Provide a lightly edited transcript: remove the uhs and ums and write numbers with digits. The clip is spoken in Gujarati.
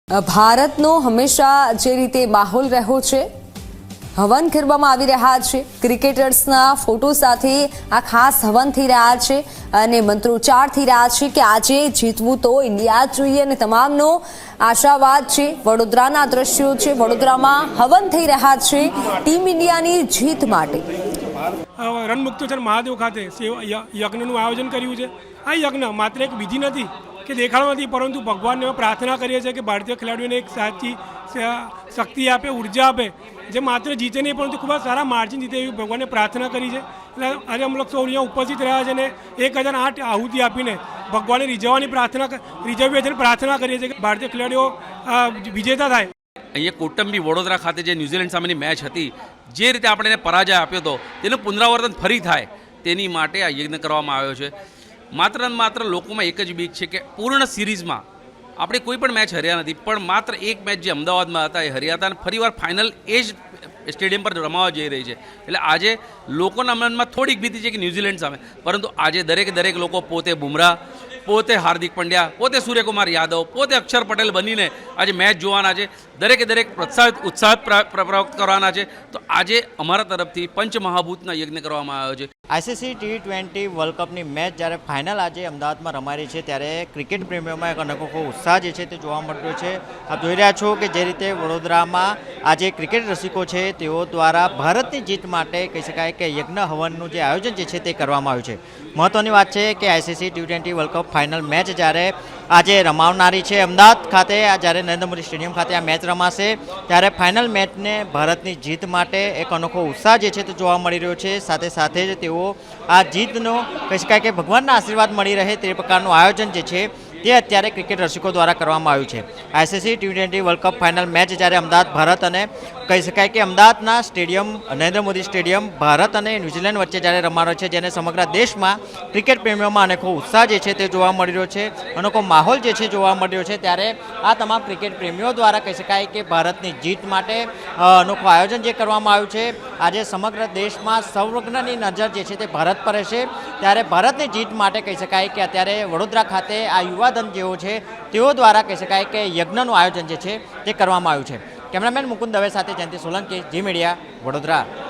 ભારતનો હંમેશા જે રીતે માહોલ રહ્યો છે, હવન કરવામાં આવી રહ્યા છે, ક્રિકેટર્સના ફોટો સાથે આ ખાસ હવન થઈ રહ્યા છે અને મંત્રોચ્ચાર થઈ રહ્યા છે કે આજે જીતવું તો ઇન્ડિયા જ જોઈએ અને તમામનો આશાવાદ છે. વડોદરાના દ્રશ્યો છે, વડોદરામાં હવન થઈ રહ્યા છે ટીમ ઇન્ડિયાની જીત માટે. રણમુક્તેશ્વર મહાદેવ ખાતે યજ્ઞનું આયોજન કર્યું છે. આ યજ્ઞ માત્ર એક વિધિ નથી કે દેખાડો નથી, પરંતુ ભગવાનને પ્રાર્થના કરીએ છીએ કે ભારતીય ખેલાડીઓને એક સાચી શક્તિ આપે, ઉર્જા આપે, જે માત્ર જીતે નહીં પરંતુ ખૂબ જ સારા માર્જિન જીતે એવી ભગવાનને પ્રાર્થના કરી છે. એટલે આજે અમે લોકો સૌ અહીંયા ઉપસ્થિત રહ્યા છે અને 1008 આહુતિ આપીને ભગવાનને રીઝવવાની રીઝવીએ છીએ, પ્રાર્થના કરીએ છીએ કે ભારતીય ખેલાડીઓ વિજેતા થાય. અહીંયા કોટંબી વડોદરા ખાતે જે ન્યૂઝીલેન્ડ સામેની મેચ હતી, જે રીતે આપણે એને પરાજય આપ્યો હતો તેનું પુનરાવર્તન ફરી થાય તેની માટે આ યજ્ઞ કરવામાં આવ્યો છે. માત્ર ને માત્ર લોકોમાં એક જ બીક છે કે પૂર્ણ સિરીઝમાં આપણે કોઈ પણ મેચ હર્યા નથી, પણ માત્ર એક મેચ જે અમદાવાદમાં હતા એ હર્યા હતા અને ફરીવાર ફાઇનલ એ જ સ્ટેડિયમ પર રમાવા જઈ રહી છે. એટલે આજે લોકોના મનમાં થોડીક ભીતિ છે કે ન્યૂઝીલેન્ડ સામે, પરંતુ આજે દરેક લોકો પોતે બુમરાહ, પોતે હાર્દિક પંડ્યા, પોતે સૂર્યકુમાર યાદવ, પોતે અક્ષર પટેલ બનીને આજે મેચ જોવાના છે. દરેક ઉત્સાહ પ્રવૃત્ત કરવાના છે. તો આજે અમારા તરફથી પંચમહાભૂતના યજ્ઞ કરવામાં આવ્યો છે. આઈસીસી T20 વર્લ્ડ કપની મેચ જ્યારે ફાઇનલ આજે અમદાવાદમાં રમાઈ રહી છે, ત્યારે ક્રિકેટ પ્રેમીઓમાં એક અનોખો ઉત્સાહ જે છે તે જોવા મળતો છે. આપ જોઈ રહ્યા છો કે જે રીતે વડોદરામાં આજે ક્રિકેટ રસિકો છે તેઓ દ્વારા ભારતની જીત માટે કહી શકાય કે યજ્ઞ હવનનું જે આયોજન જે છે તે કરવામાં આવ્યું છે. મહત્ત્વની વાત છે કે ICC T20 world cup final match જ્યારે આજે રમાવનારી છે અમદાવાદ ખાતે, જ્યારે નરેન્દ્ર મોદી સ્ટેડિયમ ખાતે આ મેચ રમાશે, ત્યારે ફાઇનલ મેચને ભારતની જીત માટે એક અનોખો ઉત્સાહ જે છે તે જોવા મળી રહ્યો છે. સાથે જ તેઓ આ જીતનો કહી શકાય કે ભગવાનના આશીર્વાદ મળી રહે તે પ્રકારનું આયોજન જે છે તે અત્યારે ક્રિકેટ રસિકો દ્વારા કરવામાં આવ્યું છે. ICC T20 world cup final match જ્યારે અમદાવાદ ભારત અને કહી શકાય કે અમદાવાદના સ્ટેડિયમ નરેન્દ્ર મોદી સ્ટેડિયમ ભારત અને ન્યૂઝીલેન્ડ વચ્ચે જ્યારે રમાવાનો છે, જેને સમગ્ર દેશમાં ક્રિકેટ પ્રેમીઓમાં અનેકો ઉત્સાહ જે છે તે જોવા મળી રહ્યો છે, અનોખો માહોલ જે છે જોવા મળી રહ્યો છે. ત્યારે આ તમામ ક્રિકેટ પ્રેમીઓ દ્વારા કહી શકાય કે ભારતની જીત માટે અનોખું આયોજન જે કરવામાં આવ્યું છે. આજે સમગ્ર દેશમાં સર્વજ્ઞની નજર જે છે તે ભારત પર રહેશે, ત્યારે ભારતની જીત માટે કહી શકાય કે અત્યારે વડોદરા ખાતે આ યુવાધન જેવો છે તેઓ દ્વારા કહી શકાય કે યજ્ઞનું આયોજન જે છે તે કરવામાં આવ્યું છે. કેમેરામેન મુકુંદ દવે સાથે જયંતિ સોલંકી, જી મીડિયા, વડોદરા.